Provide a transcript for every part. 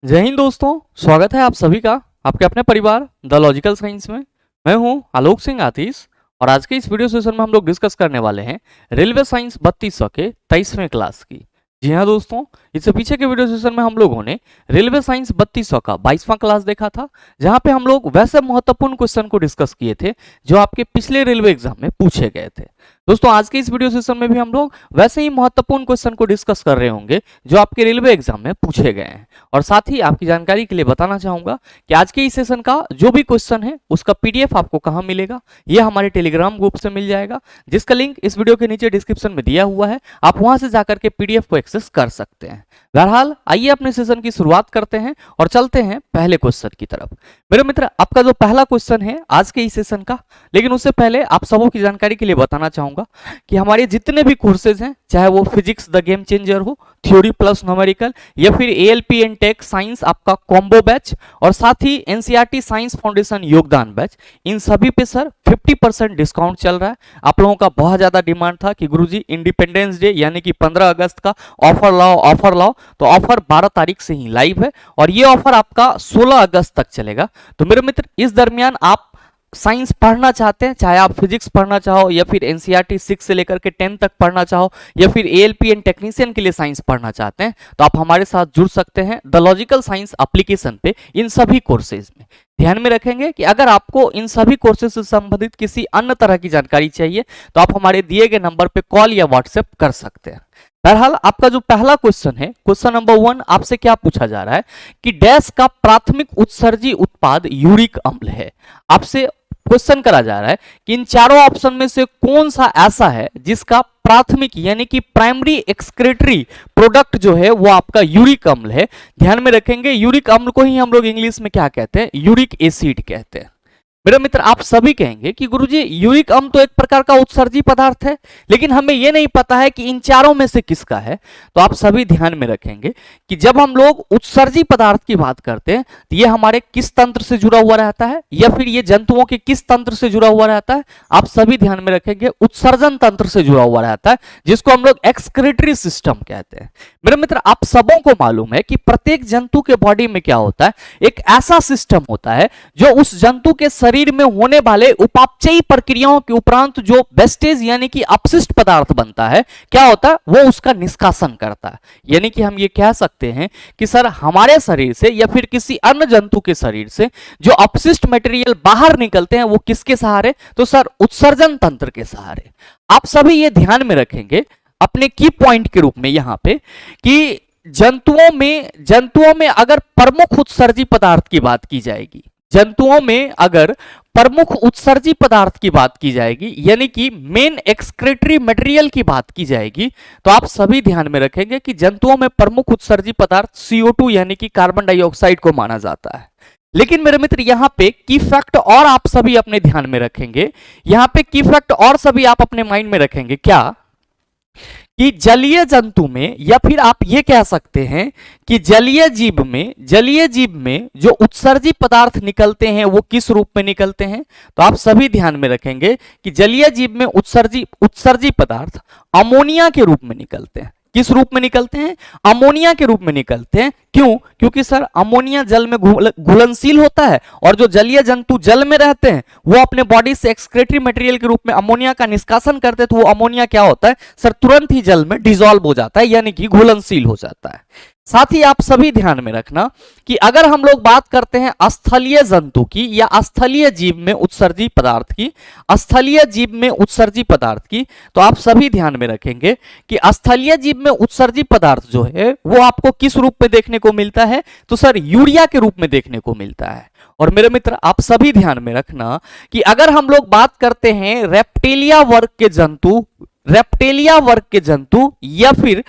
जय हिंद दोस्तों, स्वागत है आप सभी का आपके अपने परिवार द लॉजिकल साइंस में। मैं हूं आलोक सिंह आतिश और आज के इस वीडियो सेशन में हम लोग डिस्कस करने वाले हैं रेलवे साइंस 3200 के 23वें क्लास की। जी हाँ दोस्तों, इससे पीछे के वीडियो सेशन में हम लोगों ने रेलवे साइंस 3200 का 22वां क्लास देखा था, जहां पे हम लोग वैसे महत्वपूर्ण क्वेश्चन को डिस्कस किए थे जो आपके पिछले रेलवे एग्जाम में पूछे गए थे। दोस्तों आज के इस वीडियो सेशन में भी हम लोग वैसे ही महत्वपूर्ण क्वेश्चन को डिस्कस कर रहे होंगे जो आपके रेलवे एग्जाम में पूछे गए हैं। और साथ ही आपकी जानकारी के लिए बताना चाहूंगा कि आज के इस सेशन का जो भी क्वेश्चन है उसका पीडीएफ आपको कहां मिलेगा, यह हमारे टेलीग्राम ग्रुप से मिल जाएगा, जिसका लिंक इस वीडियो के नीचे डिस्क्रिप्शन में दिया हुआ है। आप वहां से जाकर के पीडीएफ को एक्सेस कर सकते हैं। बहरहाल आइए अपने सेशन की शुरुआत करते हैं और चलते हैं पहले क्वेश्चन की तरफ। मेरे मित्र, आपका जो पहला क्वेश्चन है आज के इस सेशन का, लेकिन उससे पहले आप सबों की जानकारी के लिए बताना चाहूंगा कि हमारे जितने भी कोर्सेज हैं, चाहे वो फिजिक्स द गेम चेंजर हो, थ्योरी प्लस न्यूमेरिकल, या फिर एएलपी एंड टेक साइंस आपका कॉम्बो बैच, और साथ ही एनसीईआरटी साइंस फाउंडेशन योगदान बैच, इन सभी पे सर 50% डिस्काउंट चल रहा है। आप लोगों का बहुत ज्यादा डिमांड था कि गुरुजी इंडिपेंडेंस डे यानी कि 15 अगस्त का ऑफर लाओ ऑफर लाओ, तो ऑफर 12 तारीख से ही लाइव है और ये ऑफर आपका 16 अगस्त तक चलेगा। तो मेरे मित्र, इस दरमियान आप साइंस पढ़ना चाहते हैं, चाहे आप फिजिक्स पढ़ना चाहो या फिर एनसीईआरटी 6 से लेकर के 10 तक पढ़ना चाहो, या फिर एएलपी एंड टेक्नीशियन के लिए साइंस पढ़ना चाहते हैं, तो आप हमारे साथ जुड़ सकते हैं द लॉजिकल साइंस एप्लीकेशन पे इन सभी कोर्सेज में। ध्यान में रखेंगे कि अगर आपको इन सभी कोर्सेज से संबंधित किसी अन्य तरह की जानकारी चाहिए तो आप हमारे दिए गए नंबर पे कॉल या व्हाट्सएप कर सकते हैं। बहरहाल आपका जो पहला क्वेश्चन है, क्वेश्चन नंबर 1, आपसे क्या पूछा जा रहा है कि डैश का प्राथमिक उत्सर्जी उत्पाद यूरिक अम्ल है। आपसे क्वेश्चन करा जा रहा है कि इन चारों ऑप्शन में से कौन सा ऐसा है जिसका प्राथमिक यानी कि प्राइमरी एक्सक्रीटरी प्रोडक्ट जो है वो आपका यूरिक अम्ल है। ध्यान में रखेंगे, यूरिक अम्ल को ही हम लोग इंग्लिश में क्या कहते हैं, यूरिक एसिड कहते हैं। मेरे मित्र, आप सभी कहेंगे कि गुरुजी यूरिक अम्ल तो एक प्रकार का उत्सर्जी पदार्थ है, लेकिन हमें यह नहीं पता है कि इन चारों में से किसका है। तो आप सभी ध्यान में रखेंगे कि जब हम लोग उत्सर्जी पदार्थ की बात करते हैं तो ये हमारे किस तंत्र से जुड़ा हुआ रहता है, या फिर ये जंतुओं के किस तंत्र से जुड़ा हुआ रहता है। आप सभी ध्यान में रखेंगे, उत्सर्जन तंत्र से जुड़ा हुआ रहता है, जिसको हम लोग एक्सक्रीटरी सिस्टम कहते हैं। मेरे मित्र, आप सबों को मालूम है कि प्रत्येक जंतु के बॉडी में क्या होता है, एक ऐसा सिस्टम होता है जो उस जंतु के शरीर में होने वाले उपापचयी प्रक्रियाओं के उपरांत जो वेस्टेज यानी कि अपशिष्ट पदार्थ बनता है, क्या होता है, वो उसका निष्कासन करता है। यानी कि हम ये कह सकते हैं कि सर हमारे शरीर से या फिर किसी अन्य जंतु के शरीर से जो अपशिष्ट मटेरियल बाहर निकलते हैं वो किसके सहारे, तो सर उत्सर्जन तंत्र के सहारे। आप सभी ये ध्यान में रखेंगे अपने की पॉइंट के रूप में यहां पे कि जंतुओं में अगर प्रमुख उत्सर्जी पदार्थ की बात की जाएगी, जंतुओं में अगर प्रमुख उत्सर्जी पदार्थ की बात की जाएगी यानी कि मेन एक्सक्रीटरी मटेरियल की बात की जाएगी, तो आप सभी ध्यान में रखेंगे कि जंतुओं में प्रमुख उत्सर्जी पदार्थ CO2 यानी कि कार्बन डाइऑक्साइड को माना जाता है। लेकिन मेरे मित्र, यहां पे की फैक्ट और आप सभी अपने ध्यान में रखेंगे, यहां पे की फैक्ट और सभी आप अपने माइंड में रखेंगे क्या कि जलीय जंतु में, या फिर आप ये कह सकते हैं कि जलीय जीव में जो उत्सर्जी पदार्थ निकलते हैं वो किस रूप में निकलते हैं। तो आप सभी ध्यान में रखेंगे कि जलीय जीव में उत्सर्जी पदार्थ अमोनिया के रूप में निकलते हैं। किस रूप में निकलते हैं, अमोनिया के रूप में निकलते हैं। क्यों? क्योंकि सर अमोनिया जल में घुलनशील होता है और जो जलीय जंतु जल में रहते हैं वो अपने बॉडी से एक्सक्रीटरी मटेरियल के रूप में अमोनिया का निष्कासन करते हैं, तो वो अमोनिया क्या होता है सर, तुरंत ही जल में डिसॉल्व हो जाता है यानी कि घुलनशील हो जाता है। साथ ही आप सभी ध्यान में रखना कि अगर हम लोग बात करते हैं स्थलीय जंतु की या स्थलीय जीव में उत्सर्जी पदार्थ की, स्थलीय जीव में उत्सर्जी पदार्थ की, तो आप सभी ध्यान में रखेंगे कि स्थलीय जीव में उत्सर्जी पदार्थ जो है वो आपको किस रूप में देखने को मिलता है, तो सर यूरिया के रूप में देखने को मिलता है। और मेरे मित्र, आप सभी ध्यान में रखना कि अगर हम लोग बात करते हैं रेप्टिलिया वर्ग के जंतु या फिर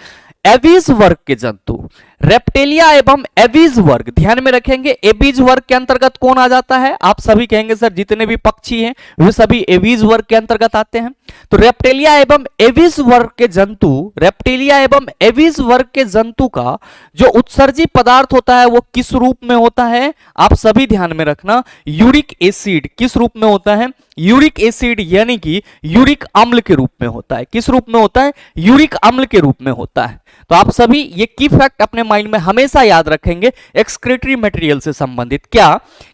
एवीज वर्ग के जंतु, रेप्टिलिया एवं एवीज वर्ग, ध्यान में रखेंगे एवीज वर्ग के अंतर्गत कौन आ जाता है, आप सभी कहेंगे सर जितने भी पक्षी हैं वे सभी एवीज वर्ग के अंतर्गत आते हैं। तो रेप्टिलिया एवं एवीज वर्ग के जंतु का जो उत्सर्जी पदार्थ होता है वो किस रूप में होता है, आप सभी ध्यान में रखना, यूरिक एसिड किस रूप में होता है, यूरिक एसिड यानी कि यूरिक अम्ल के रूप में होता है। किस रूप में होता है, यूरिक अम्ल के रूप में होता है। तो आप सभी ये की फैक्ट अपने माइंड में हमेशा याद रखेंगे एक्सक्रीटरी मटेरियल से संबंधित। क्या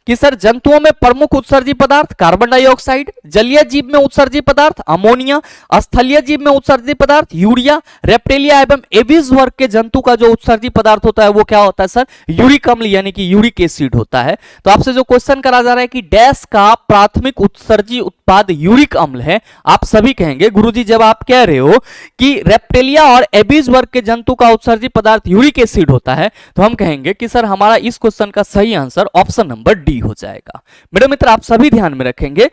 कि सर जंतुओं में प्रमुख उत्सर्जी पदार्थ कार्बन डाइऑक्साइड, जलीय जीव में उत्सर्जी पदार्थ अमोनिया, स्थलीय जीव में उत्सर्जी पदार्थ यूरिया, रेप्टिलिया एवं एविस वर्ग के जंतु का जो उत्सर्जी पदार्थ होता है वो क्या होता है सर, यूरिक अम्ल यानी कि यूरिक एसिड होता है। तो आपसे जो क्वेश्चन करा जा रहा है कि डैश का प्राथमिक उत्सर्जी उत्पाद यूरिक अम्ल है, आप सभी कहेंगे गुरुजी जब आप कह रहे हो कि रेप्टिलिया और एबिस वर्ग के जंतु का उत्सर्जी पदार्थ यूरिक एसिड होता है, तो हम कहेंगे कि सर हमारा इस क्वेश्चन का सही आंसर ऑप्शन नंबर डी हो जाएगा। मेरे मित्र आप सभी ध्यान में रखेंगे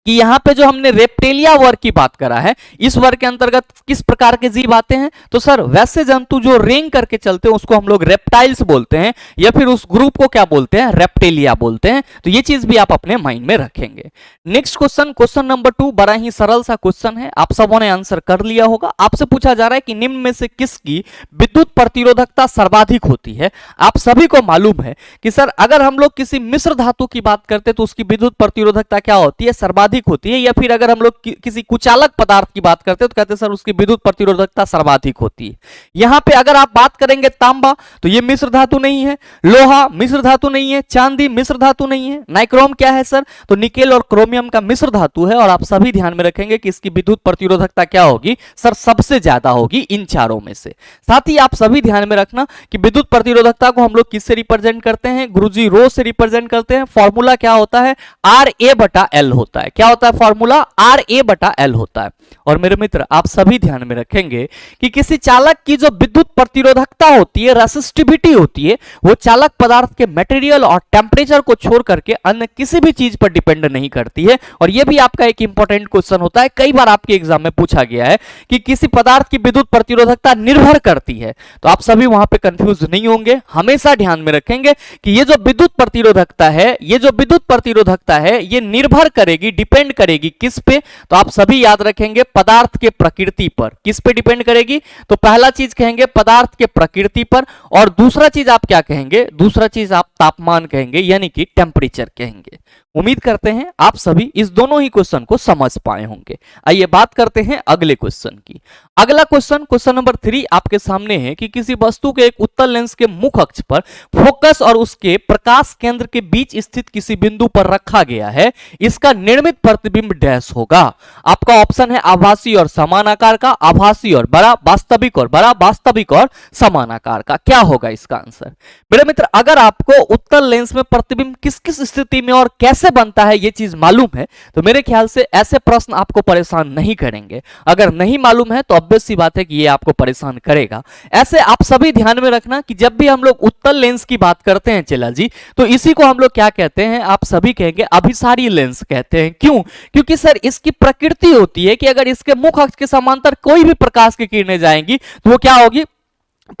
कि यहां पे जो हमने रेप्टिलिया वर्ग की बात करा है, इस वर्ग के अंतर्गत किस प्रकार के जीव आते हैं, तो सर वैसे जंतु जो रेंग करके चलते हैं उसको हम लोग रेप्टाइल्स बोलते हैं, या फिर उस ग्रुप को क्या बोलते हैं, रेप्टिलिया बोलते हैं। तो ये चीज भी आप अपने माइंड में रखेंगे। नेक्स्ट क्वेश्चन, क्वेश्चन नंबर 2, बड़ा ही सरल सा क्वेश्चन है, आप सबों ने आंसर कर लिया होगा। आपसे पूछा जा रहा है कि निम्न में से किसकी विद्युत प्रतिरोधकता सर्वाधिक होती है। आप सभी को मालूम है कि सर अगर हम लोग किसी मिश्र धातु की बात करते हैं तो उसकी विद्युत प्रतिरोधकता क्या होती है, सर्वाधिक होती है, या फिर अगर हम लोग किसी कुचालक पदार्थ की बात करते हैं तो कहते हैं सर उसकी विद्युत प्रतिरोधकता सर्वाधिक होती है। यहां पे अगर आप बात करेंगे तांबा तो ये मिश्र धातु नहीं है, लोहा मिश्र धातु नहीं है, चांदी मिश्र धातु नहीं है, नाइक्रोम क्या है सर, तो निकेल और क्रोमियम का मिश्र धातु है। और आप सभी ध्यान में रखेंगे कि इसकी विद्युत प्रतिरोधकता क्या होगी सर, सबसे ज्यादा होगी इन चारों में से। साथ ही आप सभी ध्यान में रखना कि विद्युत प्रतिरोधकता को हम लोग किससे रिप्रेजेंट करते हैं, गुरुजी रो से रिप्रेजेंट करते हैं। फॉर्मूला क्या होता है, RA/L होता है। क्या होता है फॉर्मूला, RA/L होता है। और मेरे मित्र आप सभी ध्यान में रखेंगे कि किसी चालक की जो विद्युत प्रतिरोधकता होती है, रेसिस्टिविटी होती है, वो चालक पदार्थ के मटेरियल और टेम्परेचर को छोड़ करके अन्य किसी भी चीज पर डिपेंड नहीं करती है। और यह भी आपका एक इंपॉर्टेंट क्वेश्चन होता है, कई बार आपके एग्जाम में पूछा गया है कि किसी पदार्थ की विद्युत प्रतिरोधकता निर्भर करती है। तो आप सभी वहां पे कंफ्यूज नहीं होंगे, हमेशा ध्यान में रखेंगे कि ये जो विद्युत प्रतिरोधकता है, ये जो विद्युत प्रतिरोधकता है, ये निर्भर करेगी, डिपेंड करेगी किस पे, तो आप सभी याद रखेंगे पदार्थ के प्रकृति पर। किस पे डिपेंड करेगी, तो पहला चीज कहेंगे पदार्थ के प्रकृति पर, और दूसरा चीज आप क्या कहेंगे, दूसरा चीज आप तापमान कहेंगे यानी कि टेम्परेचर कहेंगे। उम्मीद करते हैं आप सभी इस दोनों ही क्वेश्चन को समझ पाए होंगे। आइए बात करते हैं अगले क्वेश्चन की। अगला क्वेश्चन, क्वेश्चन नंबर 3 आपके सामने है कि किसी वस्तु के एक उत्तल लेंस के मुख्य अक्ष पर फोकस और उसके प्रकाश केंद्र के बीच स्थित किसी बिंदु पर रखा गया है, इसका निर्मित प्रतिबिंब डैश होगा। आपका ऑप्शन है आभासी और समान आकार का, आभासी और बड़ा, वास्तविक और बड़ा, वास्तविक और समान आकार का। क्या होगा इसका आंसर। मेरे मित्र अगर आपको उत्तल लेंस में प्रतिबिंब किस किस स्थिति में और कैसे बनता है ये चीज मालूम है, तो मेरे ख्याल से ऐसे प्रश्न आपको परेशान नहीं करेंगे। अगर नहीं मालूम है तो ऑब्वियस सी बात है कि ये आपको परेशान करेगा। ऐसे आप सभी ध्यान में रखना कि जब भी हम लोग उत्तल लेंस की बात करते हैं चेला जी, तो इसी को हम लोग क्या कहते हैं, आप सभी कहेंगे अभिसारी लेंस कहते हैं। क्यों, क्योंकि सर इसकी प्रकृति होती है कि अगर इसके मुख्य अक्ष के समांतर कोई भी प्रकाश की किरणें जाएंगी तो वो क्या होगी,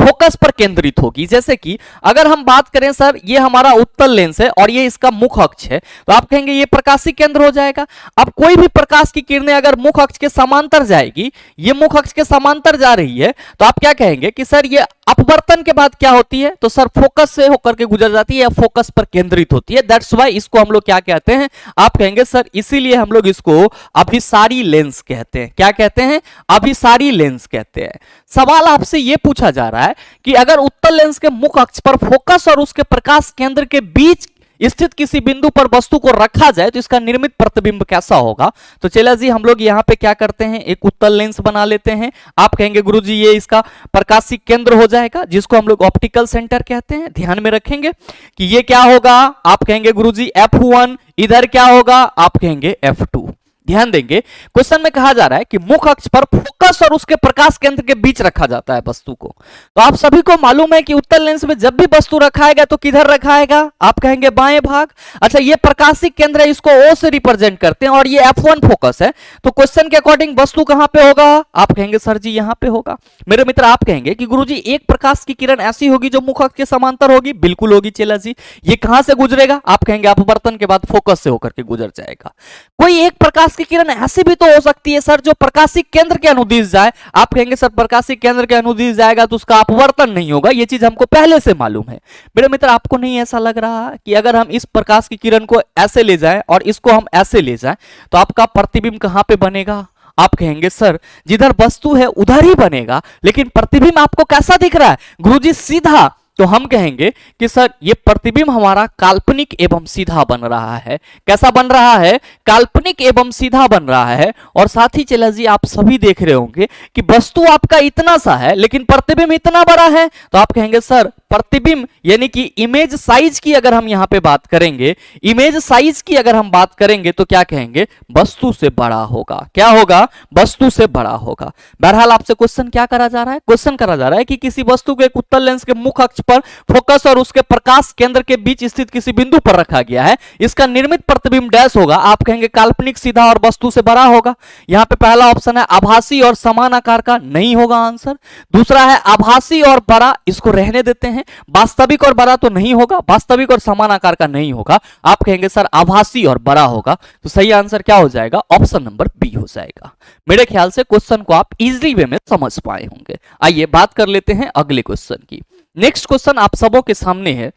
फोकस पर केंद्रित होगी। जैसे कि अगर हम बात करें सर ये हमारा उत्तल लेंस है और ये इसका मुख्य अक्ष है, तो आप कहेंगे ये प्रकाशी केंद्र हो जाएगा। अब कोई भी प्रकाश की किरणें अगर मुख्य अक्ष के समांतर जाएगी, ये मुख्य अक्ष के समांतर जा रही है, तो आप क्या कहेंगे कि सर ये अपवर्तन के बाद क्या होती है, तो सर फोकस से होकर के गुजर जाती है या फोकस पर केंद्रित होती है। दैट्स व्हाई इसको हम लोग क्या कहते हैं, आप कहेंगे सर इसीलिए हम लोग इसको अभिसारी लेंस कहते हैं। क्या कहते हैं, अभिसारी लेंस कहते हैं। सवाल आपसे यह पूछा जा रहा है कि अगर उत्तल लेंस के मुख्य अक्ष पर फोकस और उसके प्रकाश केंद्र के बीच स्थित किसी बिंदु पर वस्तु को रखा जाए तो इसका निर्मित प्रतिबिंब कैसा होगा। तो चला जी हम लोग यहाँ पे क्या करते हैं, एक उत्तल लेंस बना लेते हैं। आप कहेंगे गुरुजी ये इसका प्रकाशी केंद्र हो जाएगा, जिसको हम लोग ऑप्टिकल सेंटर कहते हैं। ध्यान में रखेंगे कि ये क्या होगा, आप कहेंगे गुरुजी F1, इधर क्या होगा, आप कहेंगे F2। ध्यान देंगे क्वेश्चन में कहा जा रहा है कि मुख्य अक्ष पर फोकस और उसके प्रकाश केंद्र के बीच रखा जाता है वस्तु को। तो आप सभी को मालूम है कि उत्तल लेंस में जब भी वस्तु रखाएगा तो किधर रखाएगा, आप कहेंगे बाएं भाग। अच्छा ये प्रकाशी केंद्र है, इसको O से रिप्रेजेंट करते हैं और ये F1 फोकस है, तो क्वेश्चन के अकॉर्डिंग वस्तु कहां पे होगा, आप कहेंगे सर जी यहां पे होगा। मेरे मित्र आप कहेंगे कि गुरुजी एक प्रकाश की किरण ऐसी होगी जो मुख्य अक्ष के समांतर होगी, बिल्कुल होगी चेला जी। ये कहां से गुजरेगा, आप कहेंगे अपवर्तन के बाद फोकस से होकर के गुजर जाएगा। कोई एक प्रकाश की किरण ऐसी भी तो हो सकती है सर जो प्रकाशी केंद्र के अनुदिश जाए, आप कहेंगे सर प्रकाशी केंद्र के अनुदिश जाएगा तो उसका अपवर्तन नहीं होगा, ये चीज हमको पहले से मालूम है। मेरे मित्र आपको नहीं ऐसा लग रहा कि अगर हम इस प्रकाश की किरण को ऐसे ले जाएं और इसको हम ऐसे ले जाएं तो आपका प्रतिबिंब कहां पे बनेगा, आप कहेंगे सर जिधर वस्तु है उधर ही बनेगा, लेकिन प्रतिबिंब आपको कैसा दिख रहा है गुरुजी? सीधा। तो हम कहेंगे कि सर ये प्रतिबिंब हमारा काल्पनिक एवं सीधा बन रहा है। कैसा बन रहा है? काल्पनिक एवं सीधा बन रहा है। और साथ ही चला जी आप सभी देख रहे होंगे कि वस्तु आपका इतना सा है लेकिन प्रतिबिंब इतना बड़ा है। तो आप कहेंगे सर प्रतिबिंब यानी कि इमेज साइज की अगर हम यहां पे बात करेंगे, इमेज साइज की अगर हम बात करेंगे तो क्या कहेंगे? वस्तु से बड़ा होगा। क्या होगा? वस्तु से बड़ा होगा। बहरहाल आपसे क्वेश्चन क्या करा जा रहा है? क्वेश्चन करा जा रहा है कि किसी वस्तु को एक उत्तल लेंस के मुख्य अक्ष पर फोकस और उसके प्रकाश केंद्र के बीच स्थित किसी बिंदु पर रखा गया है, इसका निर्मित प्रतिबिंब डैश होगा। आप कहेंगे काल्पनिक, सीधा और वस्तु से बड़ा होगा। यहां पे पहला ऑप्शन है आभासी और समान आकार का, नहीं होगा आंसर। दूसरा है आभासी और बड़ा, इसको रहने देते हैं। वास्तविक और बड़ा तो नहीं होगा, वास्तविक और समान आकार का नहीं होगा। आप कहेंगे सर आभासी और बड़ा होगा। तो सही आंसर क्या हो जाएगा? ऑप्शन नंबर बी हो जाएगा। मेरे ख्याल से क्वेश्चन को आप इजीली वे में समझ पाए होंगे। आइए बात कर लेते हैं अगले क्वेश्चन की। नेक्स्ट क्वेश्चन आप सबों के सामने है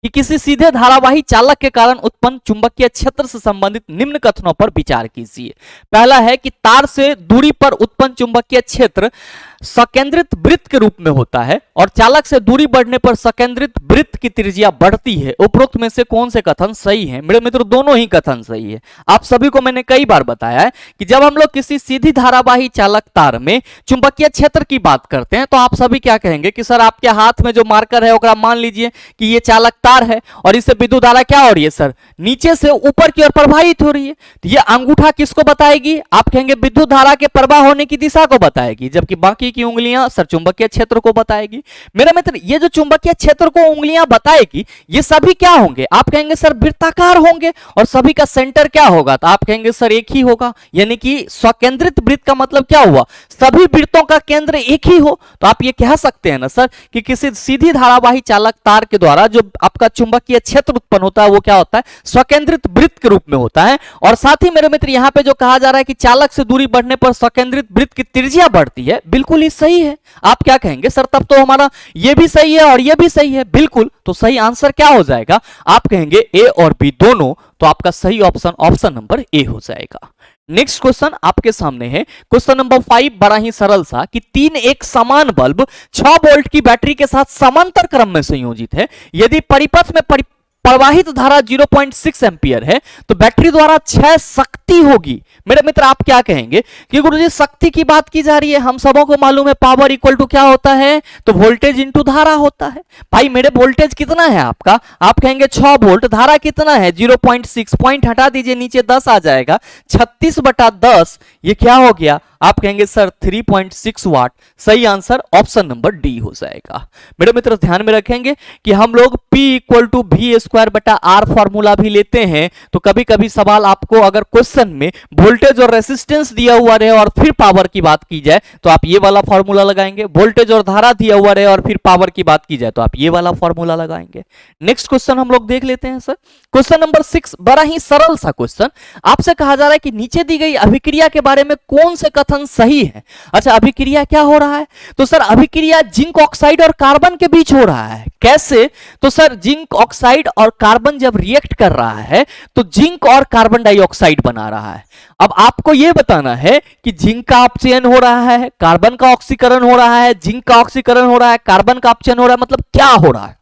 कि किसी सीधे धारावाही चालक के कारण उत्पन्न चुंबकीय क्षेत्र से संबंधित निम्न कथनों पर विचार कीजिए। पहला है कि तार से दूरी पर उत्पन्न चुंबकीय क्षेत्र सकेंद्रित वृत्त के रूप में होता है और चालक से दूरी बढ़ने पर सकेंद्रित वृत्त की त्रिज्या बढ़ती है। उपरोक्त में से कौन से कथन सही है? मेरे मित्रों दोनों ही कथन सही है। आप सभी को मैंने कई बार बताया है कि जब हम लोग किसी सीधी धारावाही चालक तार में चुंबकीय क्षेत्र की बात करते हैं तो आप सभी क्या कहेंगे कि सर आपके हाथ में जो मार्कर है ओकरा मान लीजिए कि ये चालक तार है और इससे विद्युत धारा क्या हो रही है सर? नीचे से ऊपर की ओर प्रवाहित हो रही है। तो ये अंगूठा किसको बताएगी? आप कहेंगे विद्युत धारा के प्रवाह होने की दिशा को बताएगी, जबकि बाकी की उंगलियां सर चुंबकीय क्षेत्र को बताएगी। मेरा मित्र ये जो चुंबकीय क्षेत्र को उंगलियां बताएगी ये सभी क्या होंगे? आप कहेंगे सर वृत्ताकार होंगे। और सभी का सेंटर क्या होगा? तो आप कहेंगे सर एक ही होगा, यानी कि स्वकेंद्रित वृत्त का मतलब क्या हुआ? सभी वृत्तों का केंद्र एक ही हो। तो आप ये कह सकते हैं ना सर कि किसी सीधी धारावाही चालक तार के द्वारा जो आपका चुंबकीय क्षेत्र उत्पन्न होता है वो क्या होता है? स्वकेंद्रित वृत्त के रूप में होता है। और साथ ही मेरे मित्र यहां पे जो कहा जा रहा है कि चालक से दूरी बढ़ने पर स्वकेंद्रित वृत्त की त्रिज्या बढ़ती है, बिल्कुल ही सही है। आप क्या कहेंगे सर तब तो हमारा ये भी सही है और ये भी सही है। बिल्कुल, तो सही आंसर क्या हो जाएगा? आप कहेंगे ए और बी दोनों। तो आपका सही ऑप्शन ऑप्शन नंबर ए हो जाएगा। नेक्स्ट क्वेश्चन आपके सामने है क्वेश्चन नंबर 5, बड़ा ही सरल सा कि तीन एक समान बल्ब 6 वोल्ट की बैटरी के साथ समांतर क्रम में संयोजित है। यदि परिपथ में प्रवाहित धारा 0.6 एम्पियर है तो बैटरी द्वारा 6 शक्ति होगी। मेरे मित्र आप क्या कहेंगे कि गुरुजी शक्ति की बात की जा रही है, हम सबों को मालूम है पावर इक्वल टू क्या होता है? तो वोल्टेज इंटू धारा होता है। भाई मेरे वोल्टेज कितना है आपका? आप कहेंगे 6 वोल्ट। धारा कितना है? 0.6, पॉइंट हटा दीजिए नीचे 10 आ जाएगा। 36/10 ये क्या हो गया? आप कहेंगे सर 3.6 वाट। सही आंसर ऑप्शन नंबर डी हो जाएगा। मेरे मित्र ध्यान में रखेंगे कि हम लोग P equal to V²/R formula भी लेते हैं। तो कभी कभी सवाल आपको अगर क्वेश्चन में वोल्टेज और रेसिस्टेंस दिया हुआ रहे और फिर पावर की बात की जाए तो आप ये वाला फॉर्मूला लगाएंगे। वोल्टेज और धारा दिया हुआ रहे और फिर पावर की बात की जाए तो आप ये वाला फॉर्मूला लगाएंगे। नेक्स्ट क्वेश्चन हम लोग देख लेते हैं सर। क्वेश्चन नंबर 6, बड़ा ही सरल सा क्वेश्चन। आपसे कहा जा रहा है कि नीचे दी गई अभिक्रिया के बारे में कौन से कथन सही है? अच्छा, अभिक्रिया क्या हो रहा है? तो सर अभिक्रिया जिंक ऑक्साइड और कार्बन के बीच हो रहा है। कैसे? तो सर जिंक ऑक्साइड और कार्बन जब रिएक्ट कर रहा है तो जिंक और कार्बन डाइऑक्साइड बना रहा है। अब आपको यह बताना है कि जिंक का अपचयन हो रहा है, कार्बन का ऑक्सीकरण हो रहा है, जिंक का ऑक्सीकरण हो रहा है, कार्बन का अपचयन हो रहा है, मतलब क्या हो रहा है?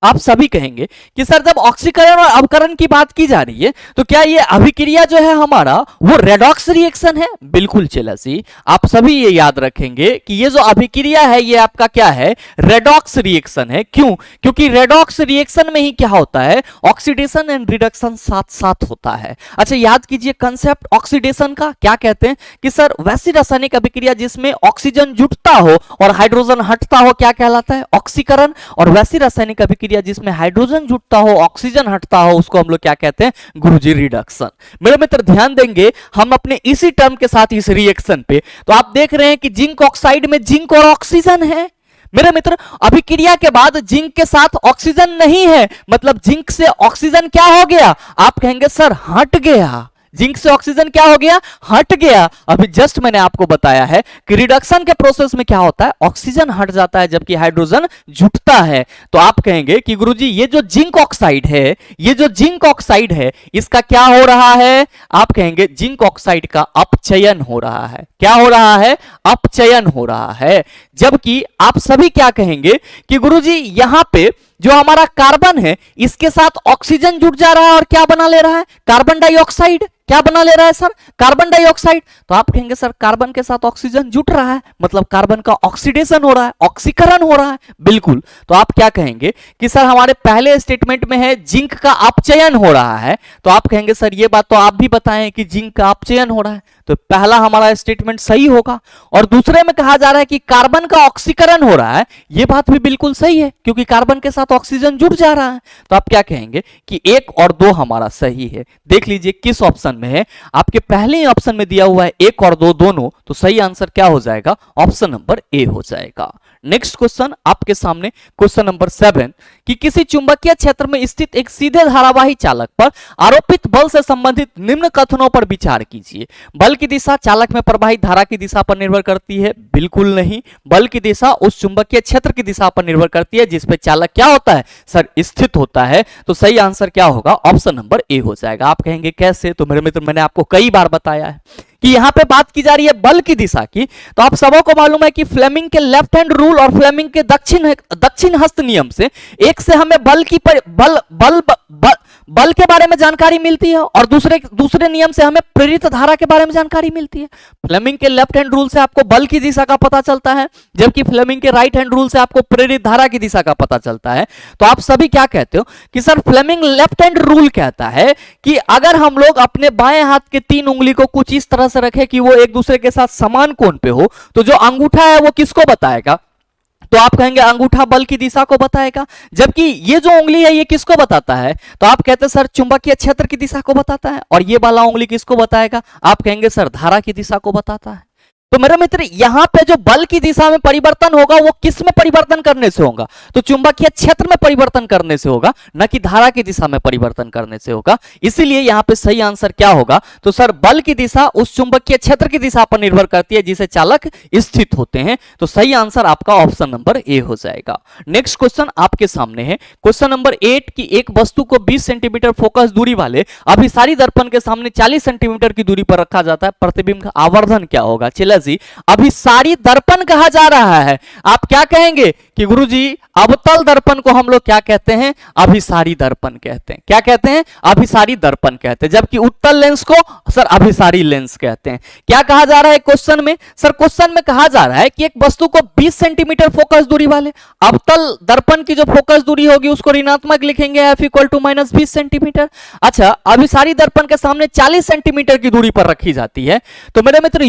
आप सभी कहेंगे कि सर जब ऑक्सीकरण और अवकरण की बात की जा रही है तो क्या ये अभिक्रिया जो है हमारा वो रेडॉक्स रिएक्शन है? बिल्कुल चला सी, आप सभी ये याद रखेंगे कि ये जो अभिक्रिया है ये आपका क्या है? रेडॉक्स रिएक्शन है। क्यों? क्योंकि रेडॉक्स रिएक्शन में ही क्या होता है? ऑक्सीडेशन एंड रिडक्शन साथ साथ होता है। अच्छा याद कीजिए कंसेप्ट ऑक्सीडेशन का। क्या कहते हैं कि सर वैसी रासायनिक अभिक्रिया जिसमें ऑक्सीजन जुटता हो और हाइड्रोजन हटता हो क्या कहलाता है? ऑक्सीकरण। और वैसी रासायनिक अभिक्रिया जिसमें हाइड्रोजन जुटता हो ऑक्सीजन हटता हो उसको हम लोग क्या कहते हैं? गुरुजी रिडक्शन। मेरे मित्र ध्यान देंगे हम अपने इसी टर्म के साथ इस रिएक्शन पे। तो आप देख रहे हैं कि जिंक ऑक्साइड में जिंक और ऑक्सीजन है। मेरे मित्र अभिक्रिया के बाद जिंक के साथ ऑक्सीजन नहीं है, मतलब जिंक से ऑक्सीजन क्या हो गया? आप कहेंगे सर हट गया। जिंक से ऑक्सीजन क्या हो गया, हट गया। अभी जस्ट मैंने आपको बताया है कि रिडक्शन के प्रोसेस में क्या होता है, ऑक्सीजन हट जाता है जबकि हाइड्रोजन जुटता है। तो आप कहेंगे कि गुरुजी ये जो जिंक ऑक्साइड है, ये जो जिंक ऑक्साइड है, इसका क्या हो रहा है, आप कहेंगे जिंक ऑक्साइड का अपचयन हो रहा है। क्या हो रहा है, अपचयन हो रहा है। जबकि आप सभी क्या कहेंगे कि गुरुजी यहां पे जो हमारा कार्बन है इसके साथ ऑक्सीजन जुड़ जा रहा है और क्या बना ले रहा है, कार्बन डाइऑक्साइड। क्या बना ले रहा है सर, कार्बन डाइऑक्साइड। तो आप कहेंगे सर कार्बन के साथ ऑक्सीजन जुट रहा है, मतलब कार्बन का ऑक्सीडेशन हो रहा है, ऑक्सीकरण हो रहा है। बिल्कुल। तो आप क्या कहेंगे कि सर हमारे पहले स्टेटमेंट में है जिंक का अपचयन हो रहा है, तो आप कहेंगे सर ये बात तो आप भी बताएं कि जिंक का अपचयन हो रहा है, तो पहला हमारा स्टेटमेंट सही होगा। और दूसरे में कहा जा रहा है कि कार्बन का ऑक्सीकरण हो रहा है, यह बात भी बिल्कुल सही है क्योंकि कार्बन के साथ ऑक्सीजन जुड़ जा रहा है। तो आप क्या कहेंगे कि 1 और 2 हमारा सही है। देख लीजिए किस ऑप्शन में है, आपके पहले ही ऑप्शन में दिया हुआ है 1 और 2 दोनों, तो सही आंसर क्या हो जाएगा, ऑप्शन नंबर ए हो जाएगा। नेक्स्ट क्वेश्चन आपके सामने, क्वेश्चन नंबर 7 कि किसी चुंबकीय क्षेत्र में स्थित एक सीधे धारावाही चालक पर आरोपित बल से संबंधित निम्न कथनों पर विचार कीजिए। बल की दिशा चालक में प्रवाहित धारा की दिशा पर निर्भर करती है, बिल्कुल नहीं। बल की दिशा उस चुंबकीय क्षेत्र की दिशा पर निर्भर करती है जिस पे चालक क्या होता है सर, स्थित होता है। तो सही आंसर क्या होगा, ऑप्शन नंबर ए हो जाएगा। आप कहेंगे कैसे, तो मेरे मित्र मैंने आपको कई बार बताया है कि यहां पे बात की जा रही है बल की दिशा की। तो आप सबों को मालूम है कि फ्लेमिंग के लेफ्ट हैंड रूल और फ्लेमिंग के दक्षिण हस्त नियम से एक से हमें बल के बारे में जानकारी मिलती है और दूसरे नियम से हमें प्रेरित धारा के बारे में जानकारी मिलती है। फ्लेमिंग के लेफ्ट हैंड रूल से आपको बल की दिशा का पता चलता है, जबकि फ्लेमिंग के राइट हैंड रूल से आपको प्रेरित धारा की दिशा का पता चलता है। तो आप सभी क्या कहते हो कि sir Fleming left hand rule कहता है कि अगर हम लोग अपने बाएं हाथ के 3 उंगली को कुछ इस तरह से रखें कि वो एक दूसरे के साथ समान कोण पे हो, तो जो अंगूठा है वो किसको बताएगा, तो आप कहेंगे अंगूठा बल की दिशा को बताएगा। जबकि ये जो उंगली है ये किसको बताता है, तो आप कहते हैं सर चुंबकीय क्षेत्र की दिशा को बताता है। और ये वाला उंगली किसको बताएगा, आप कहेंगे सर धारा की दिशा को बताता है। तो मेरे मित्र यहां पे जो बल की दिशा में परिवर्तन होगा वो किस में परिवर्तन करने से होगा, तो चुंबकीय क्षेत्र में परिवर्तन करने से होगा, न कि धारा की दिशा में परिवर्तन करने से होगा। इसीलिए यहां पे सही आंसर क्या होगा, तो सर बल की दिशा उस चुंबकीय क्षेत्र की दिशा पर निर्भर करती है जिसे चालक स्थित होते हैं। तो सही आंसर आपका ऑप्शन नंबर ए हो जाएगा। नेक्स्ट क्वेश्चन आपके सामने है, क्वेश्चन नंबर 8 की एक वस्तु को 20 सेंटीमीटर फोकस दूरी वाले अभिसारी दर्पण के सामने 40 सेंटीमीटर की दूरी पर रखा जाता है, प्रतिबिंब का आवर्धन क्या होगा। चला जी, अभिसारी दर्पण कहा जा रहा है, आप क्या कहेंगे कि गुरुजी अवतल दर्पण को हम लोग क्या कहते हैं, अभिसारी दर्पण कहते हैं। क्या कहते हैं, अभिसारी दर्पण कहते हैं, जबकि उत्तल लेंस को सर अभिसारी लेंस कहते हैं। क्या कहा जा रहा है क्वेश्चन में, सर क्वेश्चन में कहा जा रहा है कि एक वस्तु को 20 सेंटीमीटर फोकस दूरी वाले अवतल दर्पण की जो फोकस दूरी होगी उसको ऋणात्मक लिखेंगे, F = -20 सेंटीमीटर। अच्छा, अभिसारी दर्पण के सामने 40 सेंटीमीटर की दूरी पर रखी जाती है। तो मेरे मित्र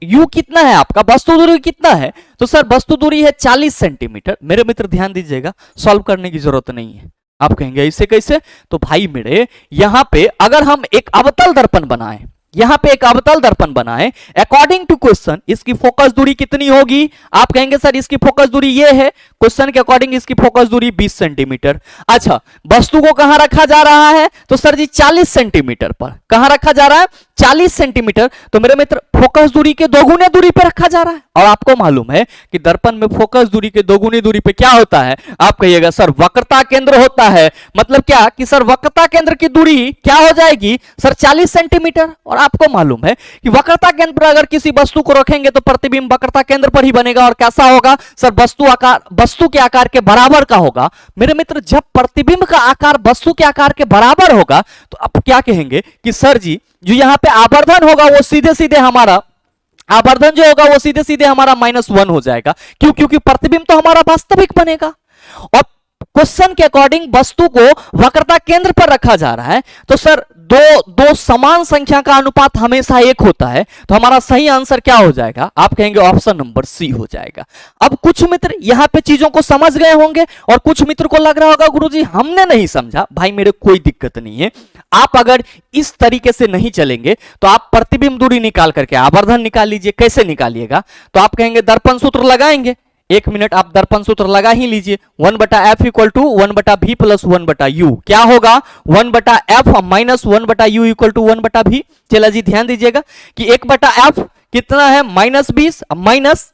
यू कितना है आपका, वस्तु दूरी कितना है, तो सर वस्तु दूरी है 40 सेंटीमीटर। मेरे मित्र ध्यान दीजिएगा, सॉल्व करने की जरूरत नहीं है। आप कहेंगे इससे कैसे, तो भाई मेरे यहां पे अगर हम एक अवतल दर्पण बनाएं, यहां पे एक अवतल दर्पण बनाएं, अकॉर्डिंग टू क्वेश्चन इसकी फोकस दूरी कितनी होगी, आप कहेंगे सर इसकी फोकस दूरी ये है, क्वेश्चन के अकॉर्डिंग इसकी फोकस दूरी 20 सेंटीमीटर। अच्छा, वस्तु को कहां रखा जा रहा है, तो सर जी 40 सेंटीमीटर पर। कहां रखा जा रहा है, 40 सेंटीमीटर। तो मेरे मित्र फोकस दूरी के दोगुने दूरी पे रखा जा रहा है, और आपको मालूम है कि दर्पण में फोकस दूरी के दोगुनी दूरी पे क्या होता है, आप कहिएगा सर वक्रता केंद्र होता है। मतलब क्या कि सर वक्रता केंद्र की दूरी क्या हो जाएगी सर 40 सेंटीमीटर। और आपको मालूम है कि वक्रता केंद्र पर अगर किसी वस्तु को रखेंगे तो प्रतिबिंब वक्रता केंद्र पर ही बनेगा, और कैसा होगा सर वस्तु के आकार के बराबर का होगा। मेरे मित्र जब प्रतिबिंब का आकार वस्तु के आकार के बराबर होगा तो आप क्या कहेंगे कि सर जी जो यहां पे आवर्धन होगा वो सीधे सीधे हमारा आवर्धन जो होगा वो सीधे सीधे हमारा -1 हो जाएगा। क्यों, क्योंकि प्रतिबिंब तो हमारा वास्तविक बनेगा। और क्वेश्चन के अकॉर्डिंग वस्तु को वक्रता केंद्र पर रखा जा रहा है, तो सर दो समान संख्या का अनुपात हमेशा 1 होता है। तो हमारा सही आंसर क्या हो जाएगा, आप कहेंगे ऑप्शन नंबर सी हो जाएगा। अब कुछ मित्र यहां पे चीजों को समझ गए होंगे और कुछ मित्र को लग रहा होगा गुरुजी हमने नहीं समझा। भाई मेरे कोई दिक्कत नहीं है, आप अगर इस तरीके से नहीं चलेंगे तो आप प्रतिबिंब दूरी निकाल करके आवर्धन निकाल लीजिए। कैसे निकालिएगा, तो आप कहेंगे दर्पण सूत्र लगाएंगे, 1 मिनट आप दर्पण सूत्र लगा ही लीजिए, 1/f equal to 1/v plus 1/u क्या होगा 1/f minus 1/u equal to 1/v। चला जी ध्यान दीजिएगा कि 1/f कितना है -20 माइनस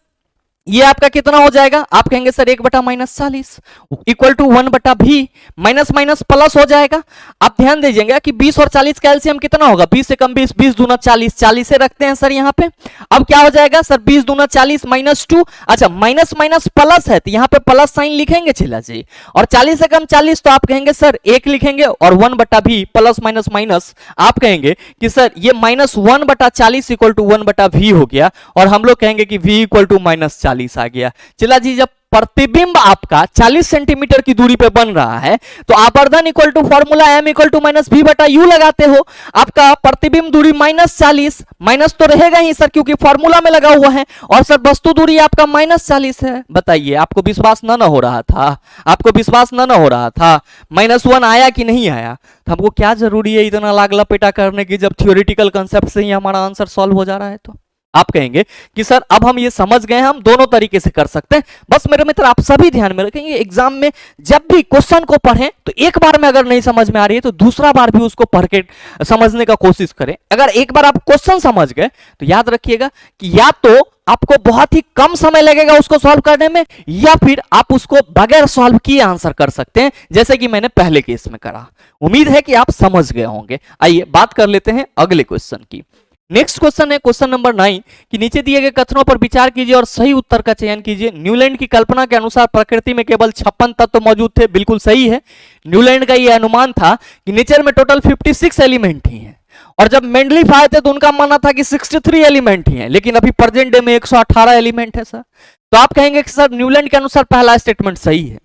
ये आपका कितना हो जाएगा, आप कहेंगे sir 1/-40 equal to 1/v minus minus plus हो जाएगा। आप ध्यान दीजिएगा कि 20 और 40 का एलसीएम कितना होगा, 20 से कम 20, 20 दूना 40, 40 से रखते हैं सर यहाँ पे। अब क्या हो जाएगा सर 20 दूना 40 -2, अच्छा माइनस माइनस प्लस है तो यहाँ पे प्लस साइन लिखेंगे चिल्ला जी, और 40 से कम 40 तो आप कहेंगे सर 1 लिखेंगे, और 1/v प्लस माइनस माइनस आप कहेंगे कि सर ये -1/40 इक्वल टू 1/v हो गया, और हम लोग कहेंगे कि v इक्वल टू -40 आ गया। चला जी जब प्रतिबिंब आपका 40 सेंटीमीटर की दूरी पे बन रहा है तो आवर्धन equal to formula m equal to -v/u लगाते हो। आपका प्रतिबिंब दूरी -40 माइनस तो रहेगा ही सर क्योंकि फॉर्मूला में लगा हुआ है, और सर वस्तु दूरी आपका -40 है। बताइए आपको विश्वास ना हो रहा था, आपको विश्वास ना हो रहा था, -1 आया कि नहीं आया। तो हमको क्या जरूरी है इतना लाग लपेटा करने की जब थियोरेटिकल कंसेप्ट से ही हमारा आंसर सॉल्व हो जा रहा है। तो आप कहेंगे कि सर अब हम ये समझ गए, हम दोनों तरीके से कर सकते हैं। बस मेरे मित्र आप सभी ध्यान में रखेंगे, एग्जाम में जब भी क्वेश्चन को पढ़ें तो एक बार में अगर नहीं समझ में आ रही है तो दूसरा बार भी उसको पढ़ के समझने का कोशिश करें। अगर एक बार आप क्वेश्चन समझ गए तो याद रखिएगा कि या तो आपको बहुत ही कम समय लगेगा उसको सॉल्व करने में, या फिर आप उसको बगैर सॉल्व किए आंसर कर सकते हैं जैसे कि मैंने पहले केस में करा। उम्मीद है कि आप समझ गए होंगे। आइए बात कर लेते हैं अगले क्वेश्चन की। नेक्स्ट क्वेश्चन है क्वेश्चन नंबर 9 कि नीचे दिए गए कथनों पर विचार कीजिए और सही उत्तर का चयन कीजिए। न्यूलैंड की कल्पना के अनुसार प्रकृति में केवल 56 तत्व मौजूद थे। बिल्कुल सही है, न्यूलैंड का यह अनुमान था कि नेचर में टोटल 56 एलिमेंट ही हैं, और जब मेंडलीफ आए थे तो उनका मानना था कि 63 एलिमेंट ही हैं, लेकिन अभी प्रेजेंट डे में 118 एलिमेंट है सर। तो आप कहेंगे कि सर न्यूलैंड के अनुसार पहला स्टेटमेंट सही है।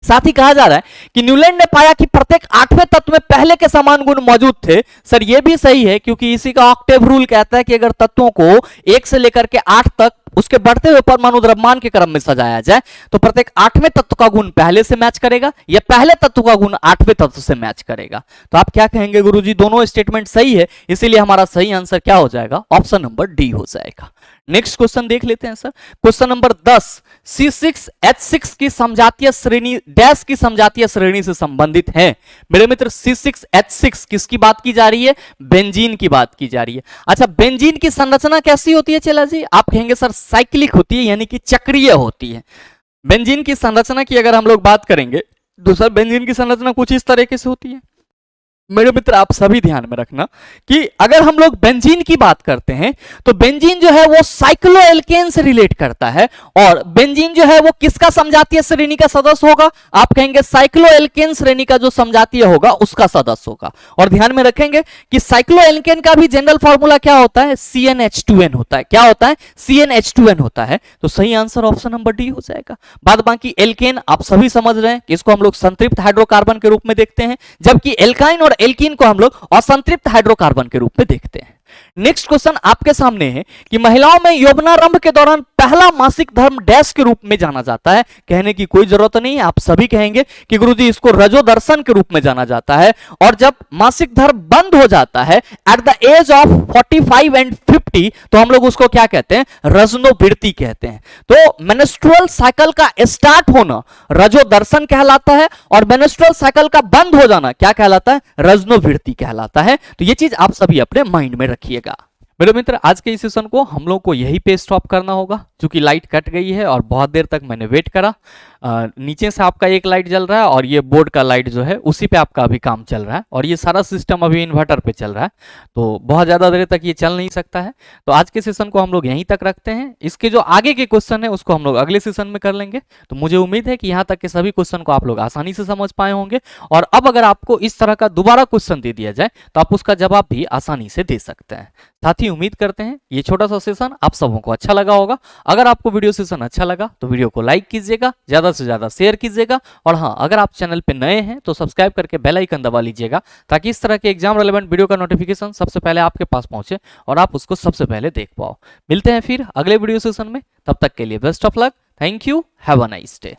साथ ही कहा जा रहा है कि न्यूलैंड ने पाया कि प्रत्येक 8वें तत्व में पहले के समान गुण मौजूद थे। सर ये भी सही है क्योंकि इसी का ऑक्टेव रूल कहता है कि अगर तत्वों को 1 से लेकर के 8 तक उसके बढ़ते हुए परमाणु द्रव्यमान के क्रम में सजाया जाए तो प्रत्येक 8वें तत्व का गुण पहले से मैच करेगा या पहले तत्व का गुण 8वें तत्व से मैच करेगा। तो आप क्या कहेंगे गुरुजी दोनों स्टेटमेंट सही है, इसीलिए हमारा सही आंसर क्या हो जाएगा, ऑप्शन नंबर डी हो जाएगा। नेक्स्ट क्वेश्चन देख लेते हैं सर। क्वेश्चन नंबर 10 C6H6 की समजातीय श्रेणी डैश की समजातीय श्रेणी से संबंधित है। मेरे मित्र C6H6 किसकी बात की जा रही है, बेंजीन की बात की जा रही है। अच्छा बेंजीन की संरचना कैसी होती है चला जी, आप कहेंगे सर साइक्लिक होती है यानी कि चक्रीय होती है। बेंजीन की संरचना की अगर हम लोग बात करेंगे तो सर बेंजीन की संरचना कुछ इस तरीके से होती है। मेरे मित्र आप सभी ध्यान में रखना कि अगर हम लोग बेंजीन की बात करते हैं तो बेंजीन जो है वो साइक्लोएल्केन से रिलेट करता है, और बेंजीन जो है वो किसका समजातीय श्रेणी का सदस्य होगा, आप कहेंगे साइक्लोएल्केन श्रेणी का जो समजातीय होगा उसका सदस्य होगा। और ध्यान में रखेंगे कि साइक्लोएल्केन का भी जनरल फॉर्मूला क्या होता है, CnH2n होता है। क्या होता है, CnH2n होता है। तो सही आंसर ऑप्शन नंबर डी हो जाएगा। बाद बाकी एल्केन आप सभी समझ रहे हैं कि इसको हम लोग संतृप्त हाइड्रोकार्बन के रूप में देखते हैं, जबकि एल्काइन और एल्कीन को हम लोग असंतृप्त हाइड्रोकार्बन के रूप में देखते हैं। नेक्स्ट क्वेश्चन आपके सामने है कि महिलाओं में यौवनारंभ के दौरान पहला मासिक धर्म डैश के रूप में जाना जाता है। कहने की कोई जरूरत नहीं है, आप सभी कहेंगे कि गुरुजी इसको रजोदर्शन के रूप में जाना जाता है। और जब मासिक धर्म बंद हो जाता है at the age of 45 and 50 तो हम लोग उसको क्या कहते हैं, रजनोवृत्ति कहते हैं। तो मेंस्ट्रुअल साइकिल का स्टार्ट होना रजोदर्शन कहलाता है, और मेंस्ट्रुअल साइकिल का बंद हो जाना क्या कहलाता है, रजनोवृत्ति कहलाता है। तो ये चीज आप सभी अपने माइंड में रखिएगा। मेरे मित्र आज के इस सेशन को हम लोग को यही पे स्टॉप करना होगा, क्योंकि लाइट कट गई है और बहुत देर तक मैंने वेट करा। नीचे से आपका एक लाइट जल रहा है और ये बोर्ड का लाइट जो है उसी पे आपका अभी काम चल रहा है, और ये सारा सिस्टम अभी इन्वर्टर पे चल रहा है, तो बहुत ज़्यादा देर तक ये चल नहीं सकता है। तो आज के सेशन को हम लोग यहीं तक रखते हैं। इसके जो आगे के क्वेश्चन है उसको हम लोग अगले सेशन में कर लेंगे। तो मुझे उम्मीद है कि यहाँ तक के सभी क्वेश्चन को आप लोग आसानी से समझ पाए होंगे, और अब अगर आपको इस तरह का दोबारा क्वेश्चन दे दिया जाए तो आप उसका जवाब भी आसानी से दे सकते हैं। साथ ही उम्मीद करते हैं ये छोटा सा सेशन आप सबों को अच्छा लगा होगा। अगर आपको वीडियो सेशन अच्छा लगा तो वीडियो को लाइक कीजिएगा, ज्यादा से ज्यादा शेयर कीजिएगा, और हाँ अगर आप चैनल पे नए हैं तो सब्सक्राइब करके बेल आइकन दबा लीजिएगा, ताकि इस तरह के एग्जाम रेलेवेंट वीडियो का नोटिफिकेशन सबसे पहले आपके पास पहुंचे और आप उसको सबसे पहले देख पाओ। मिलते हैं फिर अगले वीडियो सेशन में, तब तक के लिए best of luck. Thank you, have a nice day.